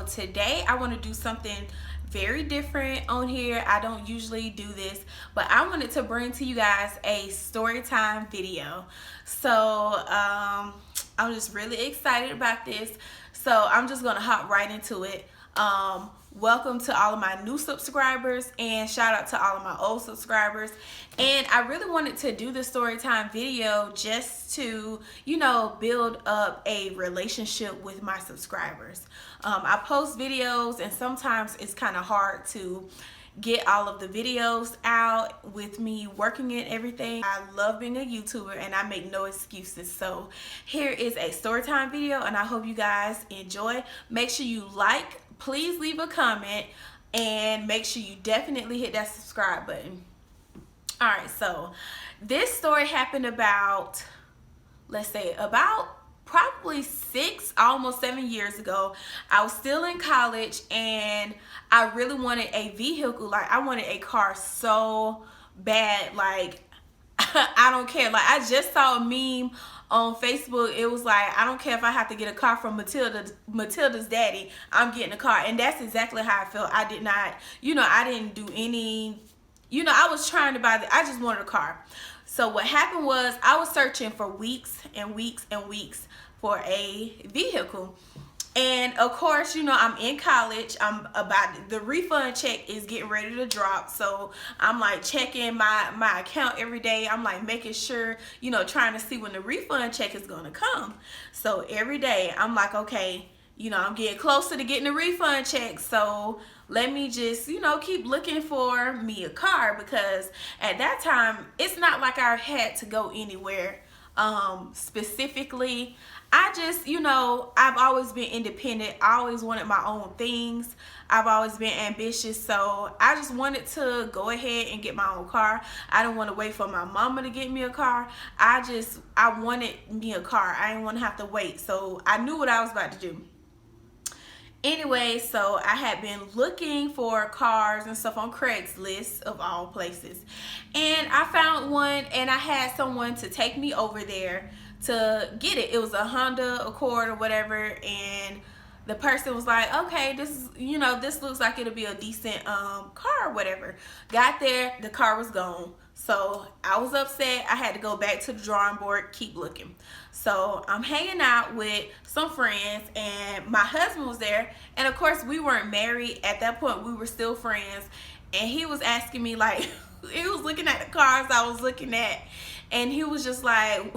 today I want to do something very different on here. I don't usually do this, but I wanted to bring to you guys a story time video. So I'm just really excited about this. So I'm just gonna hop right into it. Welcome to all of my new subscribers, and shout out to all of my old subscribers. And I really wanted to do the story time video just to, build up a relationship with my subscribers. I post videos, and sometimes it's kind of hard to get all of the videos out with me working and everything. I love being a YouTuber and I make no excuses. So here is a story time video, and I hope you guys enjoy. Make sure you like, please leave a comment, and make sure you definitely hit that subscribe button. All right, so this story happened about, let's say, about probably 6, almost 7 years ago. I was still in college and I really wanted a vehicle. Like, I wanted a car so bad. Like, I don't care. Like, I just saw a meme on Facebook. It was like, I don't care if I have to get a car from Matilda's daddy, I'm getting a car. And that's exactly how I felt. I did not, I didn't do any, I was trying to buy I just wanted a car. So what happened was, I was searching for weeks and weeks and weeks for a vehicle. And of course, I'm in college. The refund check is getting ready to drop. So I'm like checking my account every day. I'm like making sure, trying to see when the refund check is going to come. So every day I'm like, okay, I'm getting closer to getting the refund check. So let me just, keep looking for me a car, because at that time, it's not like I had to go anywhere specifically. I just, I've always been independent. I always wanted my own things. I've always been ambitious. So I just wanted to go ahead and get my own car. I didn't want to wait for my mama to get me a car. I wanted me a car. I didn't want to have to wait. So I knew what I was about to do. Anyway, so I had been looking for cars and stuff on Craigslist, of all places. And I found one, and I had someone to take me over there to get it. It was a Honda Accord or whatever, and the person was like, okay, this is, this looks like it'll be a decent car or whatever. Got there, the car was gone. So I was upset. I had to go back to the drawing board, keep looking. So I'm hanging out with some friends, and my husband was there. And of course, we weren't married at that point. We were still friends. And he was asking me, like, he was looking at the cars I was looking at, and he was just like,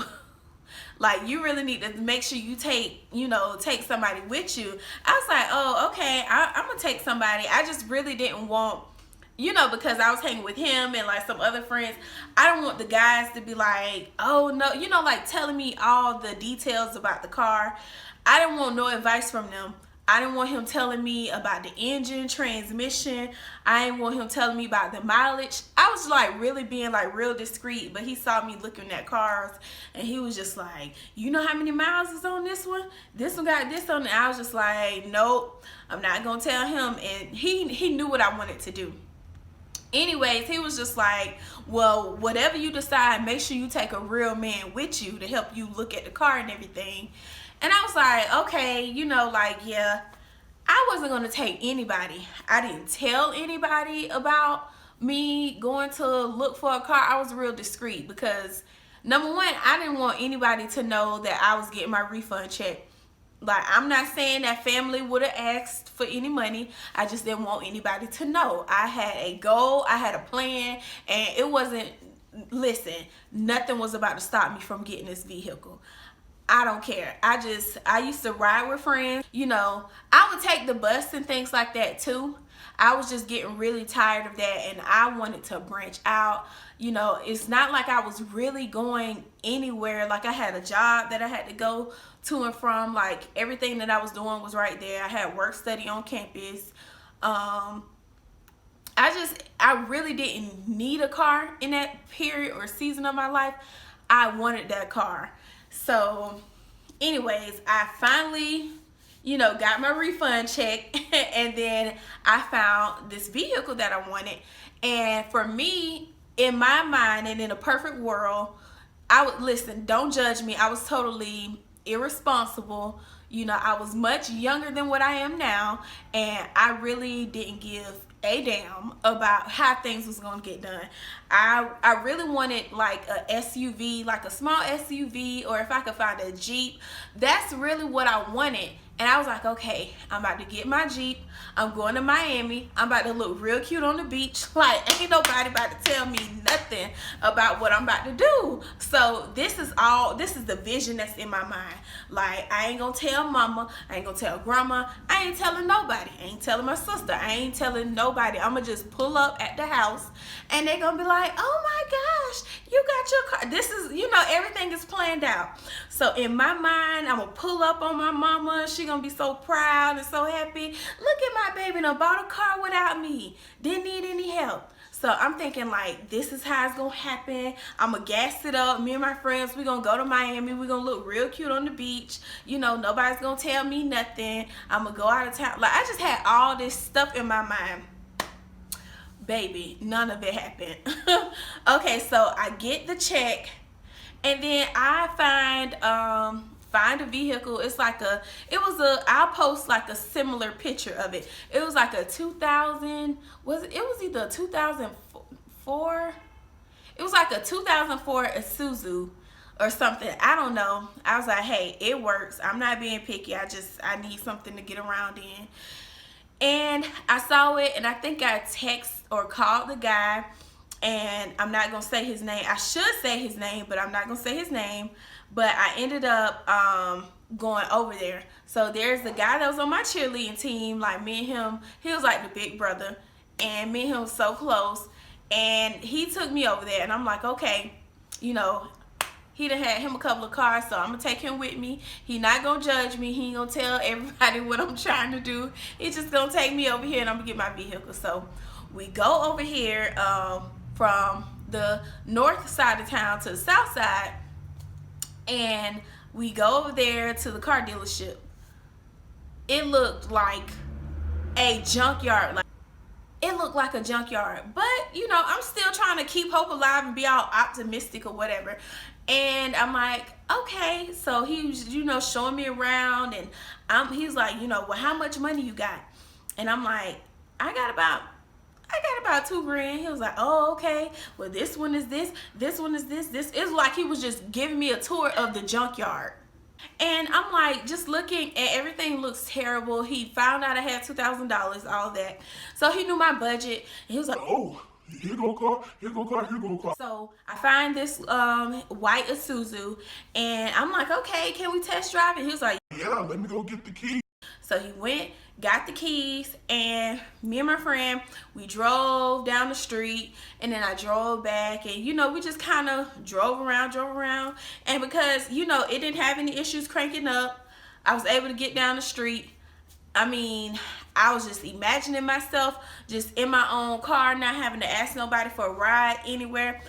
you really need to make sure you take somebody with you. I was like, oh, okay, I'm gonna take somebody. I just really didn't want, because I was hanging with him and like some other friends, I don't want the guys to be like, oh no, like telling me all the details about the car. I didn't want no advice from them. I didn't want him telling me about the engine, transmission. I didn't want him telling me about the mileage. I was like really being like real discreet, but he saw me looking at cars, and he was just like, you know how many miles is on this one? This one got this on it. I was just like, nope, I'm not gonna tell him. And he knew what I wanted to do. Anyways, he was just like, well, whatever you decide, make sure you take a real man with you to help you look at the car and everything. And I was like, okay, yeah, I wasn't going to take anybody. I didn't tell anybody about me going to look for a car. I was real discreet because, number one, I didn't want anybody to know that I was getting my refund check. Like, I'm not saying that family would have asked for any money. I just didn't want anybody to know. I had a goal, I had a plan, and it wasn't, listen, nothing was about to stop me from getting this vehicle. I don't care. I used to ride with friends. I would take the bus and things like that too. I was just getting really tired of that, and I wanted to branch out. It's not like I was really going anywhere. Like, I had a job that I had to go to and from. Like, everything that I was doing was right there. I had work study on campus. I really didn't need a car in that period or season of my life. I wanted that car. So anyways, I finally, got my refund check and then I found this vehicle that I wanted. And for me, in my mind and in a perfect world, I would, listen, don't judge me. I was totally irresponsible. You know, I was much younger than what I am now, and I really didn't give a damn about how things was gonna get done. I really wanted like a SUV, like a small SUV, or if I could find a Jeep. That's really what I wanted. And I was like, okay, I'm about to get my Jeep. I'm going to Miami. I'm about to look real cute on the beach. Like, ain't nobody about to tell me nothing about what I'm about to do. So this is the vision that's in my mind. Like, I ain't gonna tell mama. I ain't gonna tell grandma. I ain't telling nobody. I ain't telling my sister. I ain't telling nobody. I'm gonna just pull up at the house and they gonna be like, oh my gosh, you got your car. This is, you know, everything is planned out. So in my mind, I'm gonna pull up on my mama. She gonna be so proud and so happy. Look at my baby, done bought a car without me. Didn't need any help. So I'm thinking like, this is how it's gonna happen. I'm gonna gas it up. Me and my friends, we gonna go to Miami. We gonna look real cute on the beach. You know, nobody's gonna tell me nothing. I'm gonna go out of town. Like, I just had all this stuff in my mind. Baby, none of it happened. Okay, so I get the check, and then I find a vehicle. It's like I'll post like a similar picture of it. It was like a 2000, it was either a 2004, it was like a 2004 Isuzu or something. I don't know. I was like, hey, it works. I'm not being picky. I need something to get around in. And I saw it, and I think I text or called the guy, and I'm not gonna say his name. I should say his name, but I'm not gonna say his name. But I ended up going over there. So there's the guy that was on my cheerleading team. Like, me and him, he was like the big brother, and me and him was so close. And he took me over there, and I'm like, okay, you know, he done had him a couple of cars, so I'm gonna take him with me. He not gonna judge me. He ain't gonna tell everybody what I'm trying to do. He's just gonna take me over here, and I'm gonna get my vehicle. So we go over here from the north side of town to the south side, and we go over there to the car dealership. It looked like a junkyard. Like, it looked like a junkyard, but you know, I'm still trying to keep hope alive and be all optimistic or whatever. And I'm like, okay. So he was, you know, showing me around, and he's like, you know, well, how much money you got? And I'm like, I got about $2,000. He was like, oh, okay. Well, this one is this one is this. This is like he was just giving me a tour of the junkyard. And I'm like, just looking at everything looks terrible. He found out I had $2,000, all that. So he knew my budget. And he was like, oh, here go car, here go car, here go car. So I find this white Isuzu, and I'm like, okay, can we test drive it? He was like, yeah, let me go get the key. So he went, got the keys, and me and my friend, we drove down the street, and then I drove back, and you know, we just kind of drove around, and because, you know, it didn't have any issues cranking up, I was able to get down the street. I mean, I was just imagining myself just in my own car, not having to ask nobody for a ride anywhere.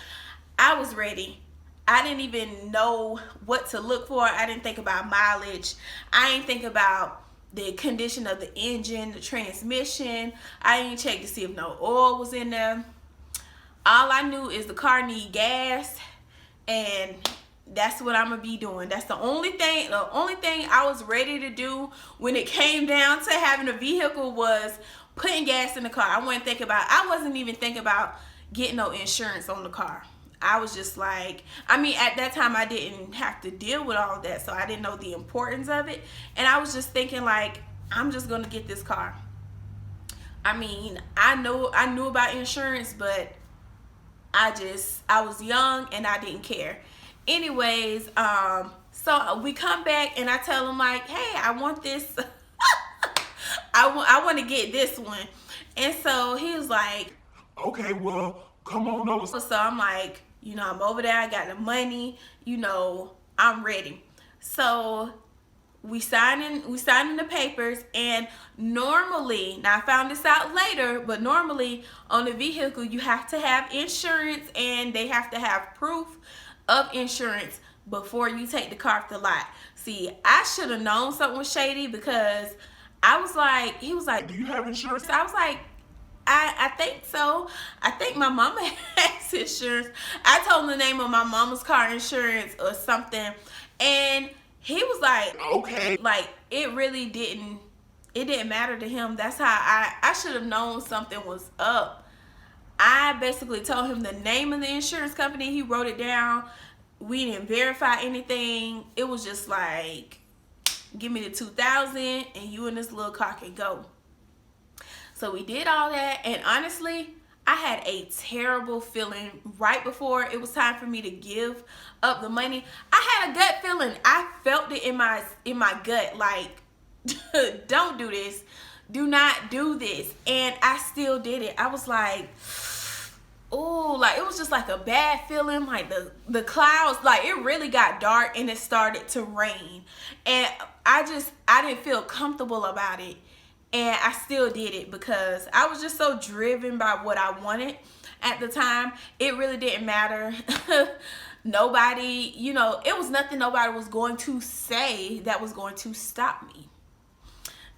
I was ready. I didn't even know what to look for. I didn't think about mileage. I didn't think about the condition of the engine, the transmission. I didn't check to see if no oil was in there. All I knew is the car need gas, and that's what I'm gonna be doing. That's the only thing I was ready to do when it came down to having a vehicle was putting gas in the car. I wasn't even thinking about getting no insurance on the car. I was just like, I mean, at that time I didn't have to deal with all of that, so I didn't know the importance of it. And I was just thinking like, I'm just gonna get this car. I mean, I knew about insurance, but I was young and I didn't care. Anyways, so we come back and I tell him like, hey, I want this. I want to get this one. And so he was like, okay, well, come on over. So I'm like, you know, I'm over there. I got the money. You know, I'm ready. So we signing the papers, and normally, now I found this out later, but normally on the vehicle you have to have insurance, and they have to have proof of insurance before you take the car off the lot. See, I should have known something was shady, because I was like, he was like, do you have insurance? I was like, I think so. I think my mama has insurance. I told him the name of my mama's car insurance or something, and he was like, okay. Like, it really didn't, it didn't matter to him. That's how I should have known something was up. I basically told him the name of the insurance company. He wrote it down. We didn't verify anything. It was just like, give me the 2,000 and you and this little car can go. So we did all that, and honestly, I had a terrible feeling right before it was time for me to give up the money. I had a gut feeling. I felt it in my gut, like, don't do this. Do not do this. And I still did it. I was like, oh, like, it was just like a bad feeling. Like the clouds, like, it really got dark and it started to rain. And I didn't feel comfortable about it. And I still did it because I was just so driven by what I wanted at the time. It really didn't matter. Nobody, you know, it was nothing nobody was going to say that was going to stop me.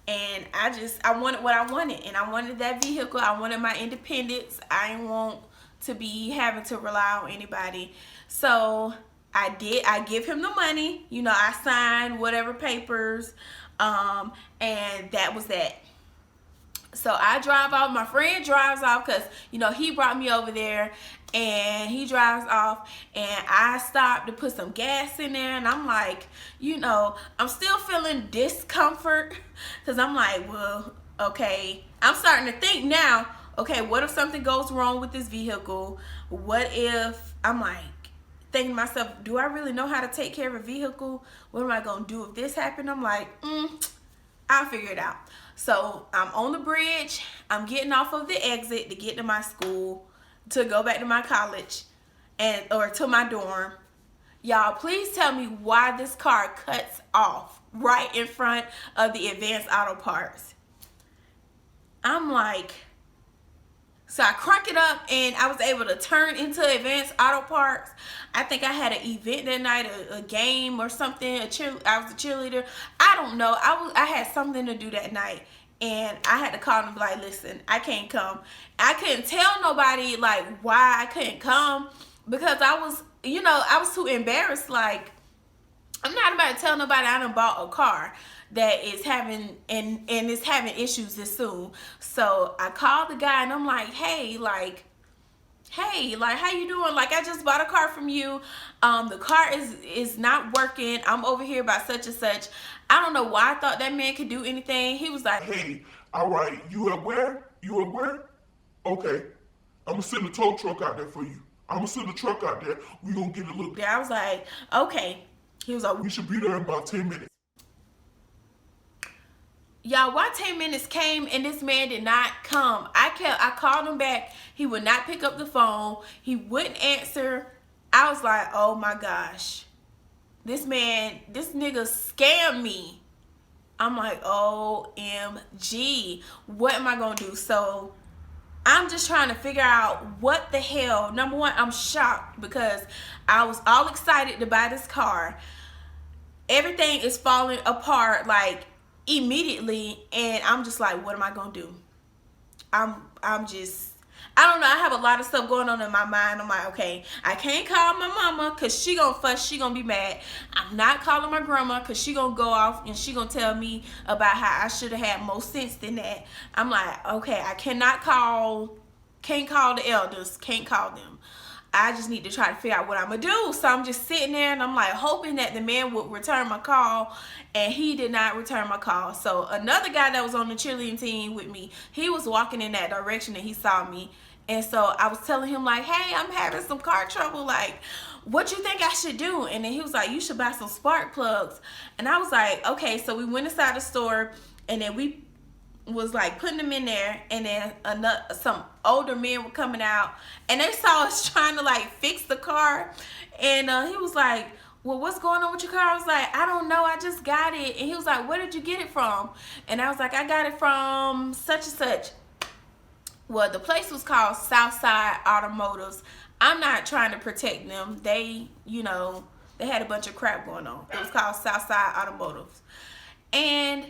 And I wanted what I wanted. And I wanted that vehicle. I wanted my independence. I didn't want to be having to rely on anybody. So I give him the money. You know, I signed whatever papers. And that was that. So I drive off. My friend drives off because, you know, he brought me over there, and he drives off, and I stopped to put some gas in there, and I'm like, you know, I'm still feeling discomfort because I'm like, well, okay, I'm starting to think now, okay, what if something goes wrong with this vehicle? What if, I'm like, thinking to myself, do I really know how to take care of a vehicle? What am I going to do if this happened? I'm like, I'll figure it out. So I'm on the bridge. I'm getting off of the exit to get to my school, to go back to my college, or to my dorm. Y'all, please tell me why this car cuts off right in front of the Advanced Auto Parts. I'm like, so I crank it up, and I was able to turn into Advanced Auto Parts. I think I had an event that night, a game or something. I was a cheerleader. I don't know. I had something to do that night, and I had to call them and be like, listen, I can't come. I couldn't tell nobody, like, why I couldn't come, because I was, you know, I was too embarrassed. Like, I'm not about to tell nobody I done bought a car that is having and is having issues this soon. So I called the guy, and I'm like, hey, like, how you doing? Like, I just bought a car from you. The car is not working. I'm over here by such and such. I don't know why I thought that man could do anything. He was like, hey, all right, you at where? You at where? Okay, I'm gonna send a tow truck out there for you. I'm gonna send a truck out there. We gonna get a look. I was like, okay. He was like, we should be there in about 10 minutes. Y'all, why 10 minutes came and this man did not come? I called him back. He would not pick up the phone. He wouldn't answer. I was like, oh my gosh. This nigga scammed me. I'm like, OMG. What am I gonna do? So I'm just trying to figure out what the hell. Number one, I'm shocked because I was all excited to buy this car. Everything is falling apart like immediately, and I'm just like, what am I gonna do? I don't know. I have a lot of stuff going on in my mind. I'm like, okay, I can't call my mama because she gonna fuss, she gonna be mad. I'm not calling my grandma because she gonna go off and she gonna tell me about how I should have had more sense than that. I'm like, okay, I can't call the elders, can't call them. I just need to try to figure out what I'm gonna do. So I'm just sitting there, and I'm like hoping that the man would return my call, and he did not return my call. So another guy that was on the cheerleading team with me, he was walking in that direction and he saw me. And so I was telling him like, hey, I'm having some car trouble. Like, what you think I should do? And then he was like, you should buy some spark plugs. And I was like, okay. So we went inside the store, and then we was like putting them in there, and then some older men were coming out, and they saw us trying to like fix the car, and he was like, well, what's going on with your car? I was like, I don't know, I just got it. And he was like, where did you get it from? And I was like, I got it from such and such. Well, the place was called Southside Automotives. I'm not trying to protect them. They, you know, they had a bunch of crap going on. It was called Southside Automotives. And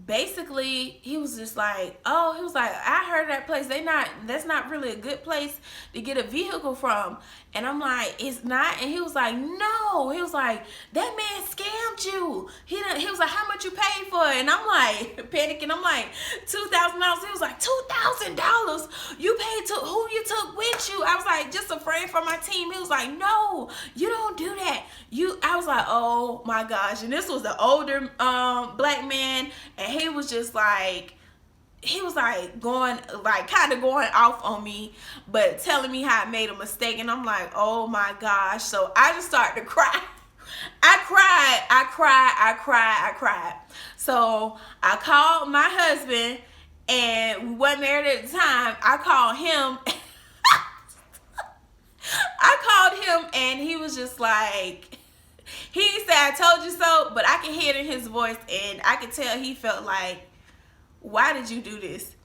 basically he was just like, oh, he was like, I heard that place, that's not really a good place to get a vehicle from. And I'm like, it's not. And he was like, no. He was like, that man scammed you. He was like, how much you paid for it? And I'm like panicking. I'm like, $2,000. He was like, $2,000 you paid to who you took with you? I was like, just a friend from my team. He was like, no, you don't do that. I was like, oh my gosh. And this was the older black man, and he was just like, he was like going, like kind of going off on me, but telling me how I made a mistake. And I'm like, oh my gosh. So I just started to cry. I cried. So I called my husband, and we wasn't married at the time. I called him. And he was just like, he said, I told you so, but I could hear it in his voice, and I could tell he felt like, why did you do this?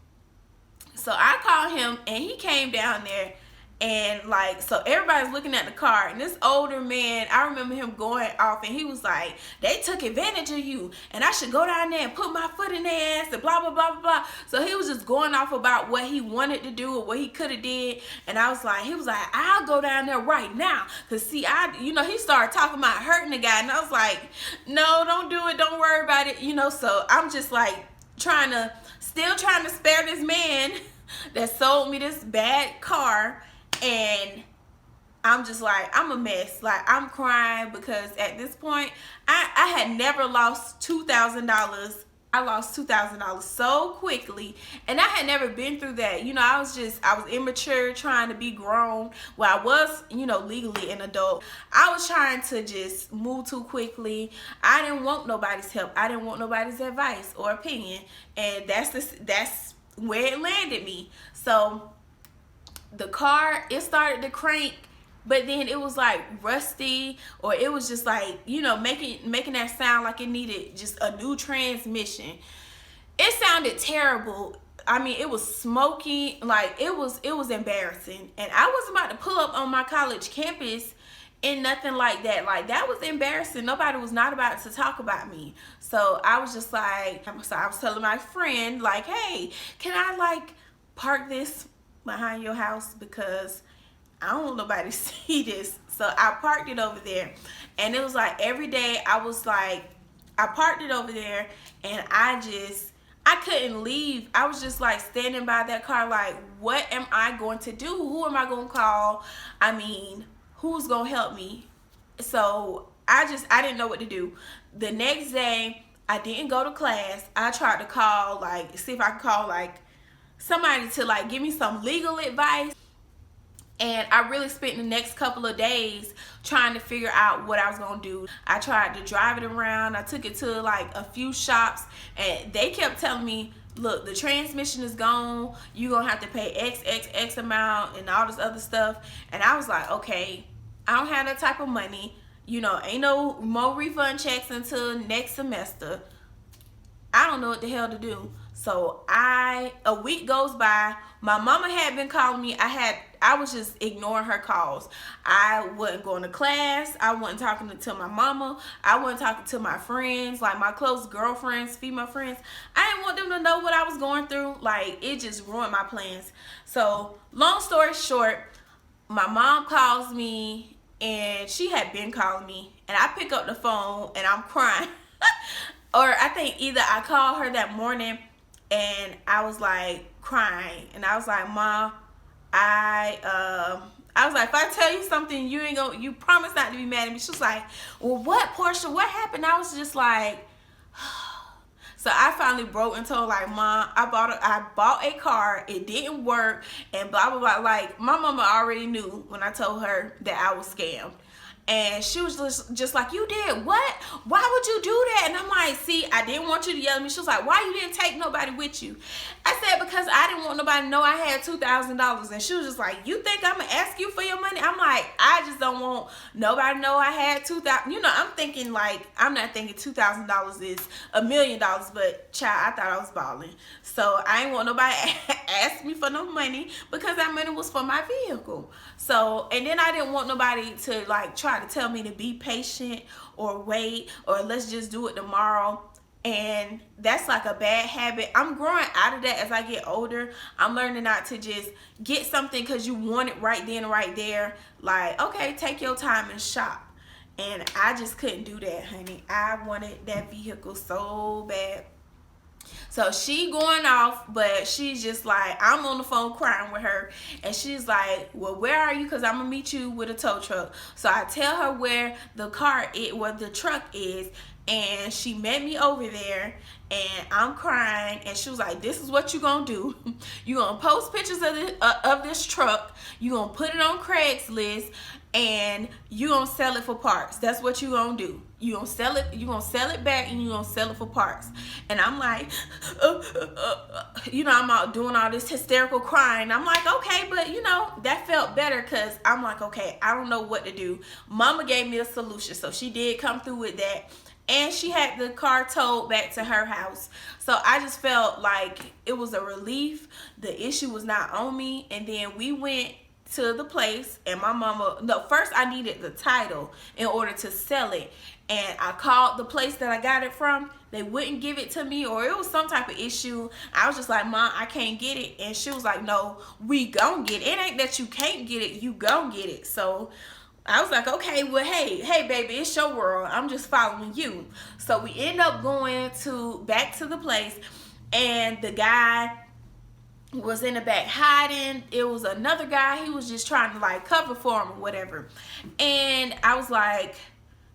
So I called him, and he came down there, and like, so everybody's looking at the car, and this older man, I remember him going off, and he was like, they took advantage of you, and I should go down there and put my foot in their ass, and blah blah blah blah blah. So he was just going off about what he wanted to do or what he could have did. And I was like, he was like, I'll go down there right now, cause see, he started talking about hurting the guy, and I was like, no, don't do it, don't worry about it, So I'm just like still trying to spare this man that sold me this bad car. And I'm just like, I'm a mess. Like, I'm crying because at this point, I had never lost $2,000. I lost $2,000 so quickly, and I had never been through that. I was immature, trying to be grown. Well, I was, legally an adult. I was trying to just move too quickly. I didn't want nobody's help. I didn't want nobody's advice or opinion, and that's where it landed me. So the car, it started to crank, but then it was like rusty, or it was just like, making that sound like it needed just a new transmission. It sounded terrible. I mean, it was smoky, like it was embarrassing. And I wasn't about to pull up on my college campus and nothing like that. Like, that was embarrassing. Nobody was not about to talk about me. So I was just like, I was telling my friend, like, hey, can I like park this behind your house, because I don't want nobody to see this. So I parked it over there, and it was like every day I was like, I parked it over there, and I couldn't leave. I was just like standing by that car like, what am I going to do? Who am I going to call? I mean, who's going to help me? So I didn't know what to do. The next day, I didn't go to class. I tried to call, like, see if I could call like somebody to like give me some legal advice. And I really spent the next couple of days trying to figure out what I was gonna do. I tried to drive it around. I took it to like a few shops, and they kept telling me, look, the transmission is gone, you're gonna have to pay X amount and all this other stuff. And I was like, okay, I don't have that type of money, ain't no more refund checks until next semester. I don't know what the hell to do. So a week goes by. My mama had been calling me. I was just ignoring her calls. I wasn't going to class. I wasn't talking to my mama. I wasn't talking to my friends, like my close girlfriends, female friends. I didn't want them to know what I was going through. Like, it just ruined my plans. So long story short, my mom calls me, and she had been calling me, and I pick up the phone and I'm crying. Or I think either I called her that morning and I was like crying, and I was like, Mom, I was like, if I tell you something, you promise not to be mad at me. She was like, well, what, Portia? What happened? I was just like, so I finally broke and told, like, Mom, I bought a car, it didn't work, and blah blah blah. Like, my mama already knew when I told her that I was scammed. And she was just like, you did what? Why would you do that? And I'm like, see, I didn't want you to yell at me. She was like, why you didn't take nobody with you? I said, because I didn't want nobody to know I had $2,000. And she was just like, you think I'm going to ask you for your money? I'm like, I just don't want nobody to know I had $2,000. I'm thinking, like, I'm not thinking $2,000 is $1 million. But, child, I thought I was balling. So I didn't want nobody ask me for no money, because that money was for my vehicle. So, and then I didn't want nobody to, like, try to tell me to be patient or wait or let's just do it tomorrow. And that's like a bad habit. I'm growing out of that as I get older. I'm learning not to just get something because you want it right then, right there. Like, okay, take your time and shop. And I just couldn't do that, honey. I wanted that vehicle so bad. So she going off, but she's just like, I'm on the phone crying with her. And she's like, well, where are you? Because I'm going to meet you with a tow truck. So I tell her where where the truck is. And she met me over there, and I'm crying, and she was like, this is what you gonna do. You gonna post pictures of this truck, you gonna put it on Craigslist, and you gonna sell it for parts. That's what you gonna do. You gonna sell it back, and you gonna sell it for parts. And I'm like, I'm out doing all this hysterical crying. I'm like, okay, but that felt better, because I'm like, okay, I don't know what to do. Mama gave me a solution, so she did come through with that. And she had the car towed back to her house. So I just felt like it was a relief. The issue was not on me. And then we went to the place, and my mama, no, first I needed the title in order to sell it. And I called the place that I got it from. They wouldn't give it to me, or it was some type of issue. I was just like, Mom, I can't get it. And she was like, no, we gon' get it. It ain't that you can't get it, you gon' get it. So I was like, okay, well, hey, baby, it's your world. I'm just following you. So we end up going back to the place, and the guy was in the back hiding. It was another guy. He was just trying to like cover for him or whatever. And I was like,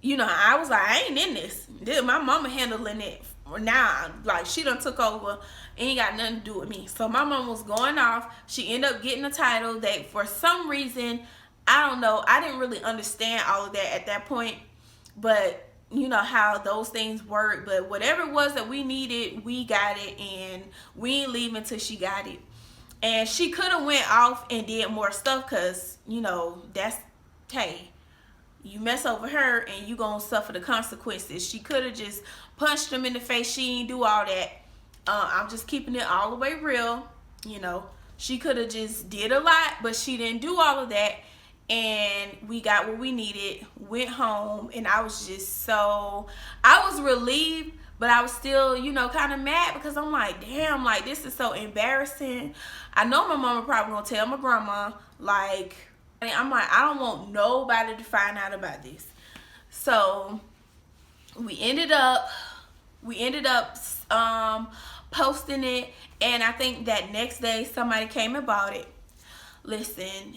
I ain't in this. My mama handling it now. Like, she done took over. Ain't got nothing to do with me. So my mom was going off. She ended up getting a title that for some reason, I don't know, I didn't really understand all of that at that point, but you know how those things work. But whatever it was that we needed, we got it, and we ain't leaving until she got it. And she could have went off and did more stuff, because that's, hey, you mess over her and you gonna suffer the consequences. She could have just punched him in the face. She ain't do all that. I'm just keeping it all the way real. She could have just did a lot, but she didn't do all of that. And we got what we needed, went home, and I was relieved, but I was still, kind of mad, because I'm like, damn, like, this is so embarrassing. I know my mama probably gonna tell my grandma, like, I'm like, I don't want nobody to find out about this. So we ended up posting it, and I think that next day somebody came and bought it. Listen,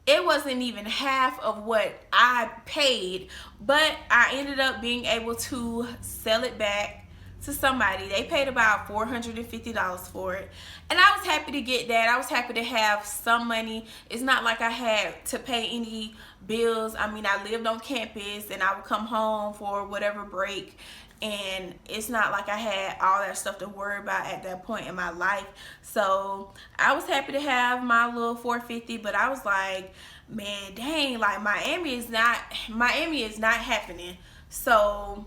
it wasn't even half of what I paid, but I ended up being able to sell it back to somebody. They paid about $450 for it, and I was happy to get that. I was happy to have some money. It's not like I had to pay any bills. I mean, I lived on campus, and I would come home for whatever break, and it's not like I had all that stuff to worry about at that point in my life. So I was happy to have my little $450, but I was like, man, dang, like, Miami is not happening. So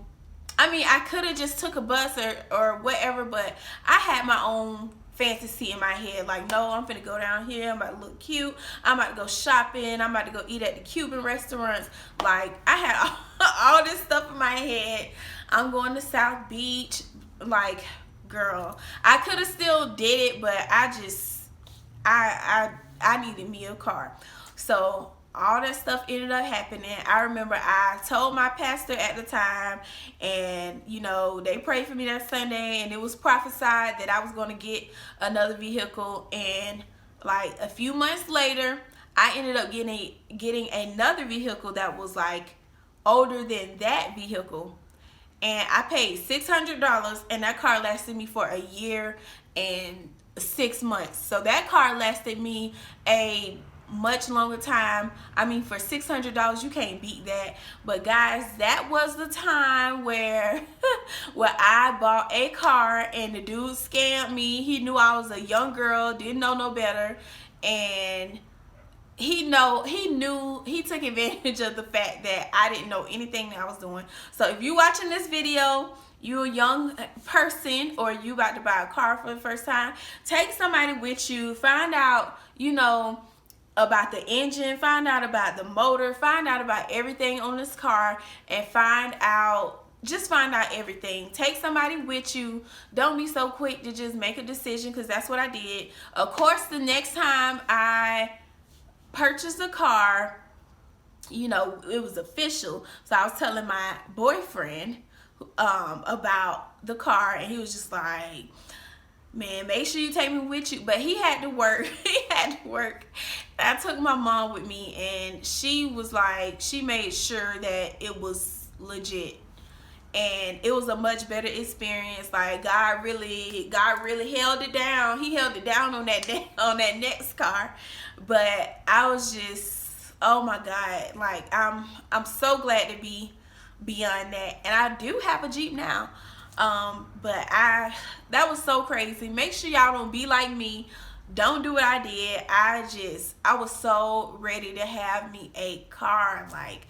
I mean, I could have just took a bus or whatever, but I had my own fantasy in my head, like, no, I'm finna go down here, I'm about to look cute, I'm about to go shopping, I'm about to go eat at the Cuban restaurants. Like, I had all this stuff in my head. I'm going to South Beach. Like, girl, I could have still did it, but I needed me a car. So all that stuff ended up happening. I remember I told my pastor at the time, and they prayed for me that Sunday, and it was prophesied that I was going to get another vehicle. And like a few months later, I ended up getting another vehicle that was like older than that vehicle, and I paid $600, and that car lasted me for a year and 6 months. So that car lasted me a much longer time. I mean, for $600, you can't beat that. But guys, that was the time where I bought a car, and the dude scammed me. He knew I was a young girl, didn't know no better, and he took advantage of the fact that I didn't know anything that I was doing. So if you watching this video, you a young person, or you about to buy a car for the first time, take somebody with you. Find out, about the engine, find out about the motor, find out about everything on this car, and find out just find out everything. Take somebody with you. Don't be so quick to just make a decision, because that's what I did. Of course, the next time I purchased a car, you know, it was official. So I was telling my boyfriend about the car, and he was just like, man, make sure you take me with you. But he had to work. He had to work. I took my mom with me, and she was like, she made sure that it was legit. And it was a much better experience. Like, God really held it down. He held it down on that next car. But I was just, oh my God, like, I'm so glad to be beyond that. And I do have a Jeep now. But that was so crazy. Make sure y'all don't be like me. Don't do what I did. I was so ready to have me a car. Like,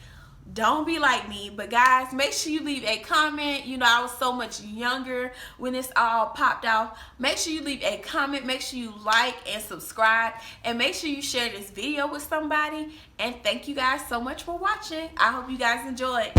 don't be like me. But guys, make sure you leave a comment. You know, I was so much younger when this all popped off. Make sure you leave a comment. Make sure you like and subscribe, and make sure you share this video with somebody. And thank you guys so much for watching. I hope you guys enjoyed.